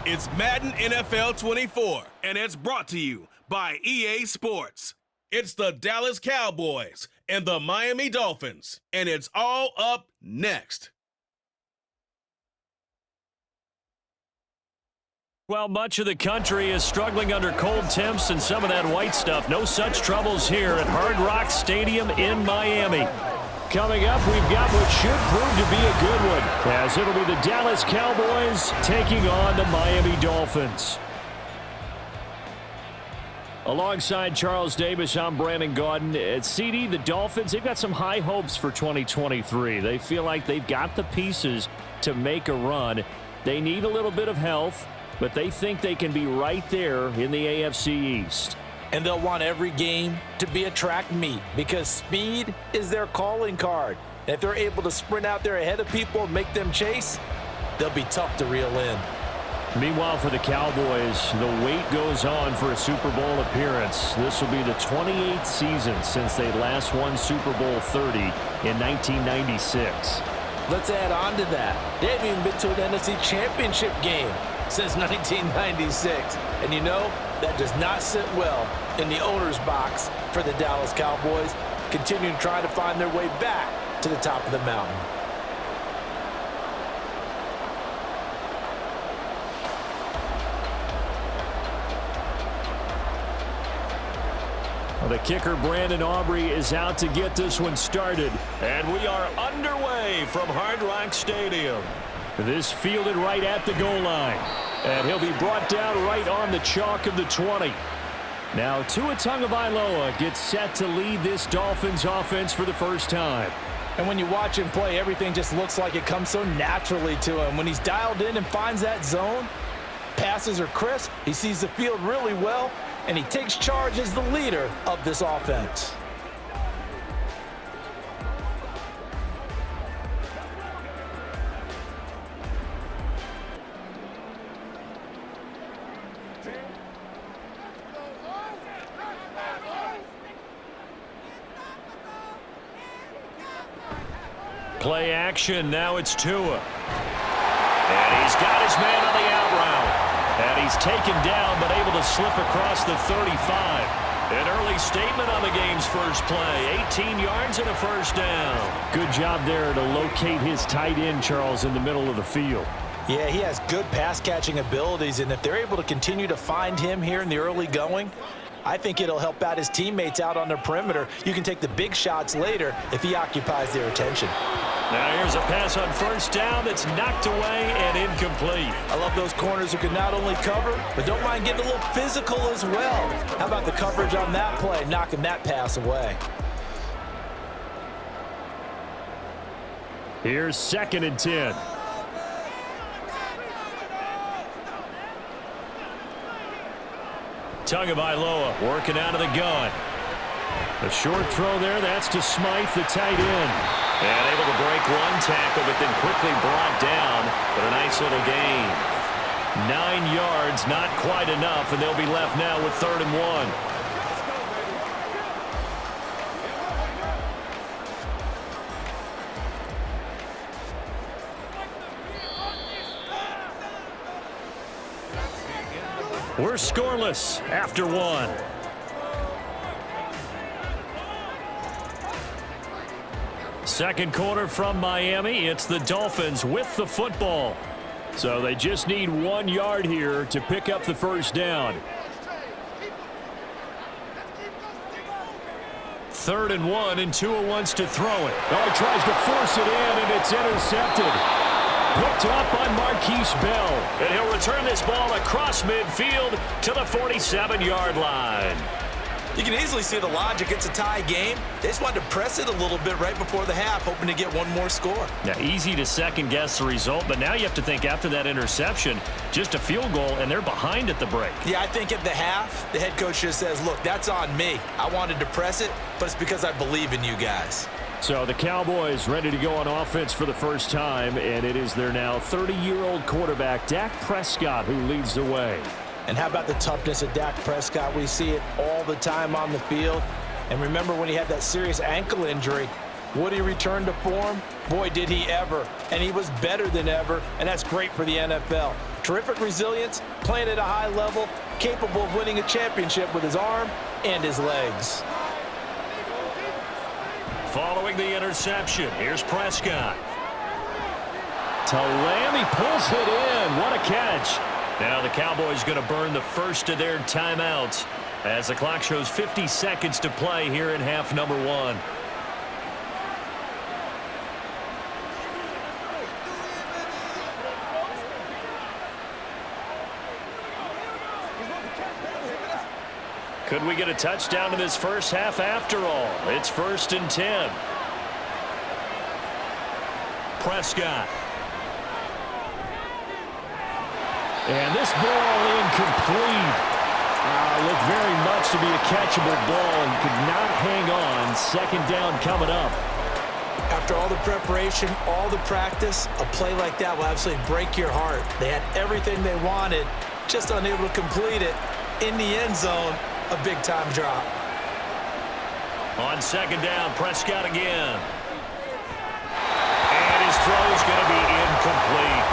It's Madden NFL 24, and it's brought to you by EA Sports. It's the Dallas Cowboys and the Miami Dolphins, and it's all up next. Well, much of the country is struggling under cold temps and some of that white stuff. No such troubles here at Hard Rock Stadium in Miami. Coming up, we've got what should prove to be a good one, as it'll be the Dallas Cowboys taking on the Miami Dolphins. Alongside Charles Davis, I'm Brandon Gaudin. At CD, the Dolphins, they've got some high hopes for 2023. They feel like they've got the pieces to make a run. They need a little bit of health, but they think they can be right there in the AFC East. And they'll want every game to be a track meet because speed is their calling card. And if they're able to sprint out there ahead of people and make them chase, they'll be tough to reel in. Meanwhile, for the Cowboys, the wait goes on for a Super Bowl appearance. This will be the 28th season since they last won Super Bowl 30 in 1996. Let's add on to that. They haven't even been to an NFC Championship game since 1996. And you know, that does not sit well in the owner's box for the Dallas Cowboys, continuing trying to find their way back to the top of the mountain. The kicker, Brandon Aubrey, is out to get this one started. And we are underway from Hard Rock Stadium. This fielded right at the goal line. And he'll be brought down right on the chalk of the 20. Now, Tua Tagovailoa gets set to lead this Dolphins offense for the first time. And when you watch him play, everything just looks like it comes so naturally to him. When he's dialed in and finds that zone, passes are crisp, he sees the field really well, and he takes charge as the leader of this offense. Play action, now it's Tua. And he's got his man on the out route. And he's taken down, but able to slip across the 35. An early statement on the game's first play. 18 yards and a first down. Good job there to locate his tight end, Charles, in the middle of the field. Yeah, he has good pass-catching abilities, and if they're able to continue to find him here in the early going, I think it'll help out his teammates out on the perimeter. You can take the big shots later if he occupies their attention. Now here's a pass on first down that's knocked away and incomplete. I love those corners who can not only cover, but don't mind getting a little physical as well. How about the coverage on that play, knocking that pass away? Here's 2nd and 10. Tagovailoa working out of the gun. A short throw there, that's to Smythe, the tight end. And able to break one tackle, but then quickly brought down. But a nice little gain. 9 yards, not quite enough, and they'll be left now with 3rd and 1. We're scoreless after 1. Second quarter from Miami. It's the Dolphins with the football. So they just need 1 yard here to pick up the first down. 3rd and 1, and Tua wants to throw it. Oh, he tries to force it in, and it's intercepted. Picked up by Marquise Bell. And he'll return this ball across midfield to the 47-yard line. You can easily see the logic. It's a tie game. They just wanted to press it a little bit right before the half, hoping to get one more score. Now, easy to second-guess the result, but now you have to think after that interception, just a field goal, and they're behind at the break. Yeah, I think at the half, the head coach just says, look, that's on me. I wanted to press it, but it's because I believe in you guys. So the Cowboys ready to go on offense for the first time, and it is their now 30-year-old quarterback, Dak Prescott, who leads the way. And how about the toughness of Dak Prescott? We see it all the time on the field. And remember when he had that serious ankle injury, would he return to form? Boy, did he ever. And he was better than ever, and that's great for the NFL. Terrific resilience, playing at a high level, capable of winning a championship with his arm and his legs. Following the interception, here's Prescott. To Lamb, he pulls it in. What a catch. Now the Cowboys going to burn the first of their timeouts as the clock shows 50 seconds to play here in half number 1. Could we get a touchdown in this first half after all? It's 1st and 10. Prescott. And this ball incomplete. Looked very much to be a catchable ball and could not hang on. 2nd down coming up. After all the preparation, all the practice, a play like that will absolutely break your heart. They had everything they wanted, just unable to complete it. In the end zone, a big-time drop. On 2nd down, Prescott again. And his throw's going to be incomplete.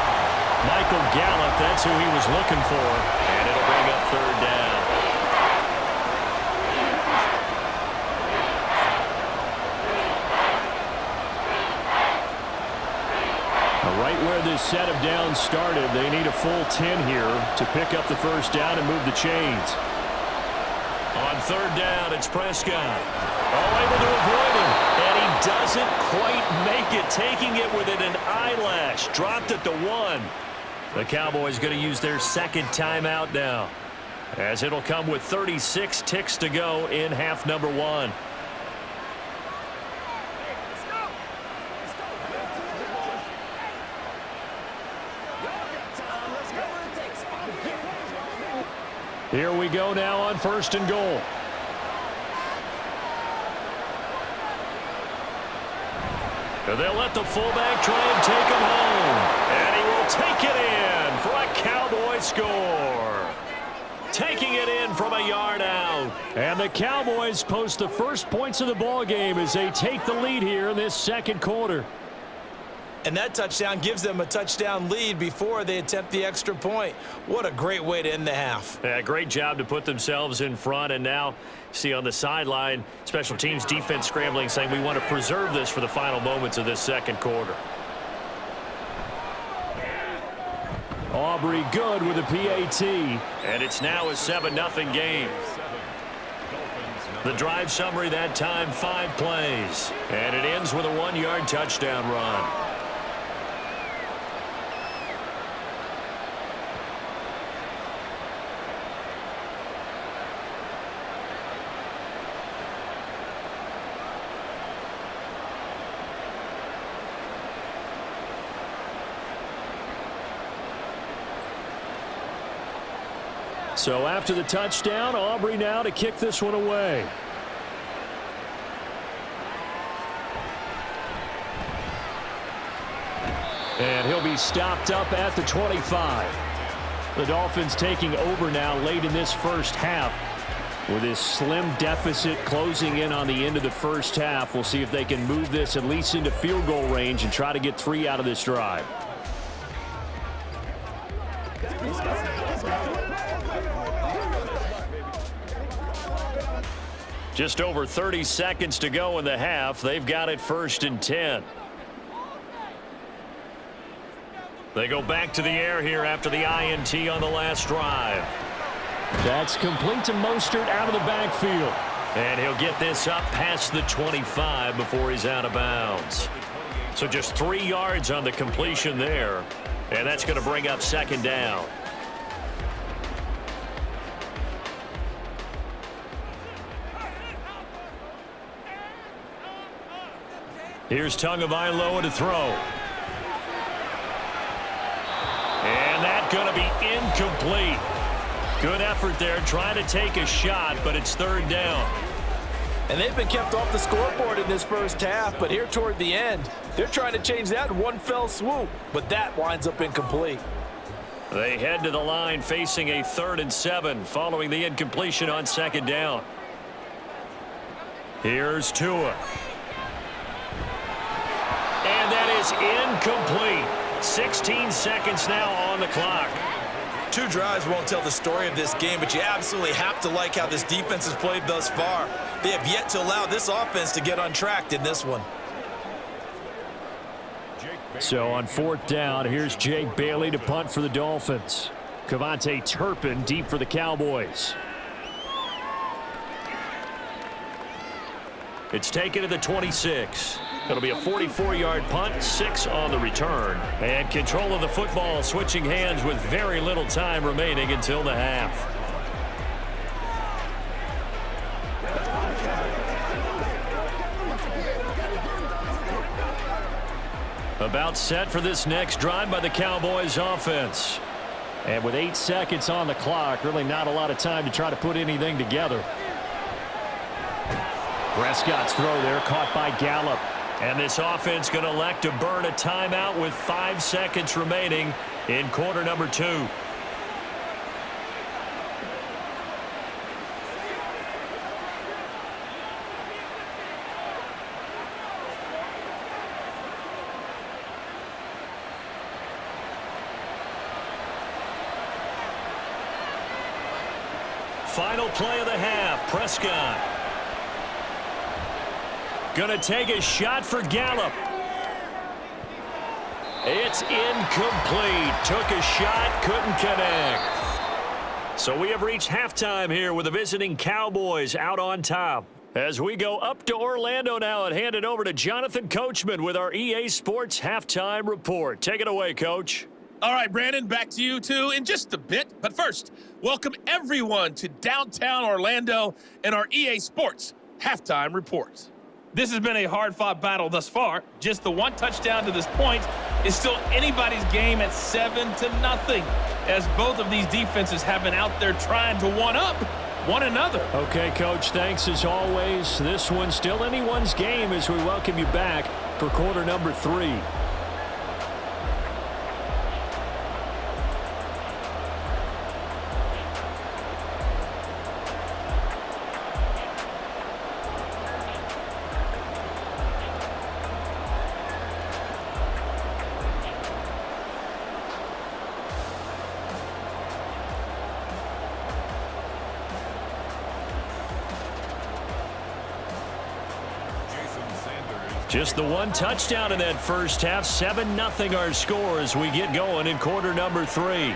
Michael Gallup, that's who he was looking for. And it'll bring up 3rd down. Right where this set of downs started, they need a full 10 here to pick up the 1st down and move the chains. On 3rd down, it's Prescott. All able to avoid him. And he doesn't quite make it, taking it within an eyelash. Dropped at the 1. The Cowboys going to use their 2nd timeout now, as it'll come with 36 ticks to go in half number 1. Here we go now on 1st and goal. They'll let the fullback try and take him home. And he will take it in for a Cowboy score. Taking it in from a yard out. And the Cowboys post the first points of the ball game as they take the lead here in this 2nd quarter. And that touchdown gives them a touchdown lead before they attempt the extra point. What a great way to end the half. Yeah, great job to put themselves in front. And now, see on the sideline, special teams defense scrambling, saying we want to preserve this for the final moments of this 2nd quarter. Aubrey good with a PAT. And it's now a 7-0 game. The drive summary that time, 5 plays. And it ends with a 1-yard touchdown run. So after the touchdown, Aubrey now to kick this one away. And he'll be stopped up at the 25. The Dolphins taking over now late in this first half. With this slim deficit closing in on the end of the first half, we'll see if they can move this at least into field goal range and try to get 3 out of this drive. Just over 30 seconds to go in the half. They've got it 1st and 10. They go back to the air here after the INT on the last drive. That's complete to Mostert out of the backfield. And he'll get this up past the 25 before he's out of bounds. So just 3 yards on the completion there. And that's going to bring up 2nd down. Here's Tagovailoa to throw. And that's going to be incomplete. Good effort there trying to take a shot, but it's 3rd down. And they've been kept off the scoreboard in this first half, but here toward the end, they're trying to change that in one fell swoop, but that winds up incomplete. They head to the line facing a 3rd and 7 following the incompletion on 2nd down. Here's Tua. And that is incomplete. 16 seconds now on the clock. 2 drives won't tell the story of this game, but you absolutely have to like how this defense has played thus far. They have yet to allow this offense to get on track in this one. So on 4th down, here's Jake Bailey to punt for the Dolphins. Cavante Turpin deep for the Cowboys. It's taken to the 26. It'll be a 44-yard punt, 6 on the return. And control of the football switching hands with very little time remaining until the half. About set for this next drive by the Cowboys offense. And with 8 seconds on the clock, really not a lot of time to try to put anything together. Prescott's throw there caught by Gallup. And this offense going to elect to burn a timeout with 5 seconds remaining in quarter number 2. Final play of the half, Prescott. Gonna take a shot for Gallup. It's incomplete. Took a shot, couldn't connect. So we have reached halftime here with the visiting Cowboys out on top. As we go up to Orlando now and hand it over to Jonathan Coachman with our EA Sports Halftime Report. Take it away, Coach. All right, Brandon, back to you two in just a bit. But first, welcome everyone to downtown Orlando and our EA Sports Halftime Report. This has been a hard-fought battle thus far. Just the 1 touchdown to this point is still anybody's game at 7-0, as both of these defenses have been out there trying to one-up one another. Okay, Coach, thanks as always. This one's still anyone's game as we welcome you back for quarter number 3. Just the 1 touchdown in that first half. 7-0 our score as we get going in quarter number 3.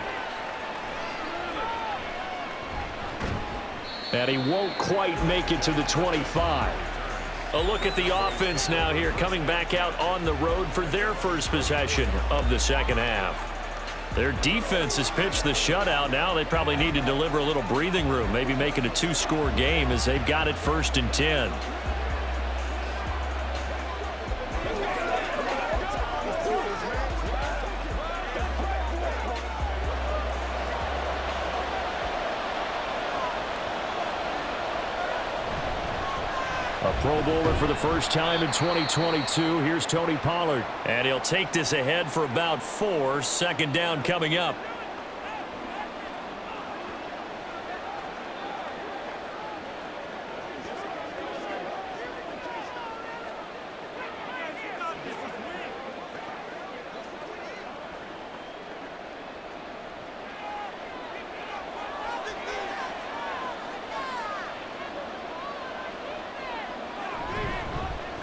And he won't quite make it to the 25. A look at the offense now here, coming back out on the road for their first possession of the second half. Their defense has pitched the shutout. Now they probably need to deliver a little breathing room, maybe make it a 2-score game as they've got it 1st and 10. A Pro Bowler for the first time in 2022. Here's Tony Pollard. And he'll take this ahead for about 4. 2nd down coming up.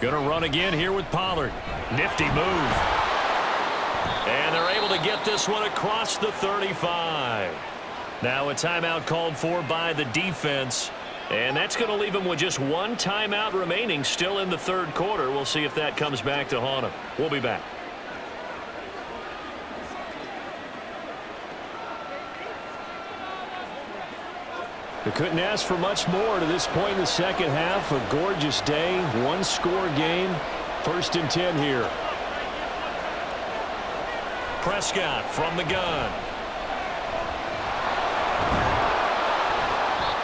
Going to run again here with Pollard. Nifty move. And they're able to get this one across the 35. Now a timeout called for by the defense. And that's going to leave them with just 1 timeout remaining still in the 3rd quarter. We'll see if that comes back to haunt them. We'll be back. They couldn't ask for much more to this point in the second half. A gorgeous day, 1-score game. 1st and 10 here. Prescott from the gun.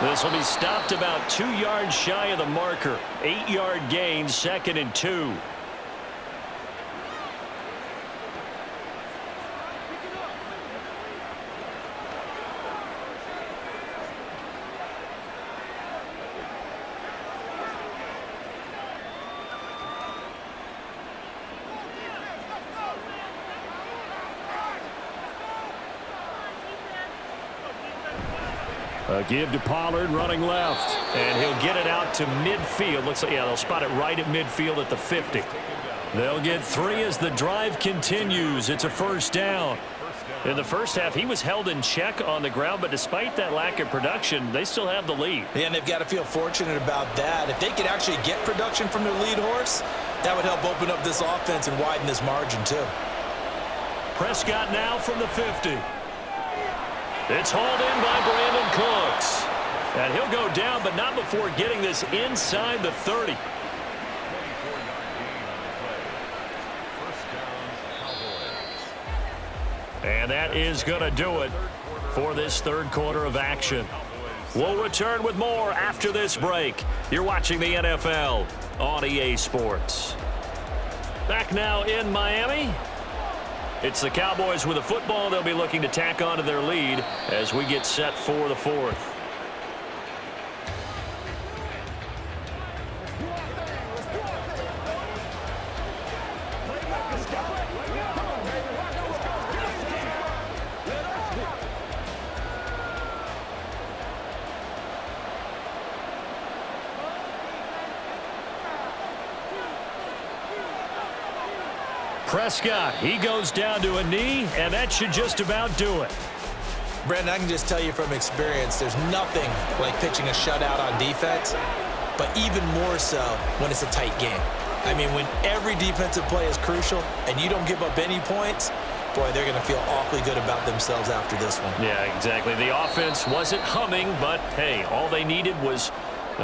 This will be stopped about 2 yards shy of the marker. 8-yard gain, 2nd and 2. A give to Pollard running left. And he'll get it out to midfield. Looks like, yeah, they'll spot it right at midfield at the 50. They'll get 3 as the drive continues. It's a first down. In the first half, he was held in check on the ground, but despite that lack of production, they still have the lead. Yeah, and they've got to feel fortunate about that. If they could actually get production from their lead horse, that would help open up this offense and widen this margin too. Prescott now from the 50. It's hauled in by Brandon Cooks. And he'll go down, but not before getting this inside the 30. And that is going to do it for this third quarter of action. We'll return with more after this break. You're watching the NFL on EA Sports. Back now in Miami. It's the Cowboys with a football. They'll be looking to tack on to their lead as we get set for the fourth. Prescott, he goes down to a knee, and that should just about do it. Brandon, I can just tell you from experience, there's nothing like pitching a shutout on defense, but even more so when it's a tight game. I mean, when every defensive play is crucial and you don't give up any points, boy, they're going to feel awfully good about themselves after this one. Yeah, exactly. The offense wasn't humming, but, hey, all they needed was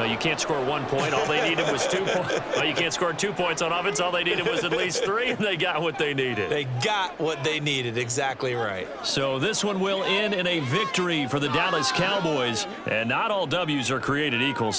you can't score 1 point. All they needed was 2 points. Well, you can't score 2 points on offense. All they needed was at least 3, and they got what they needed. They got what they needed. Exactly right. So this one will end in a victory for the Dallas Cowboys, and not all W's are created equal.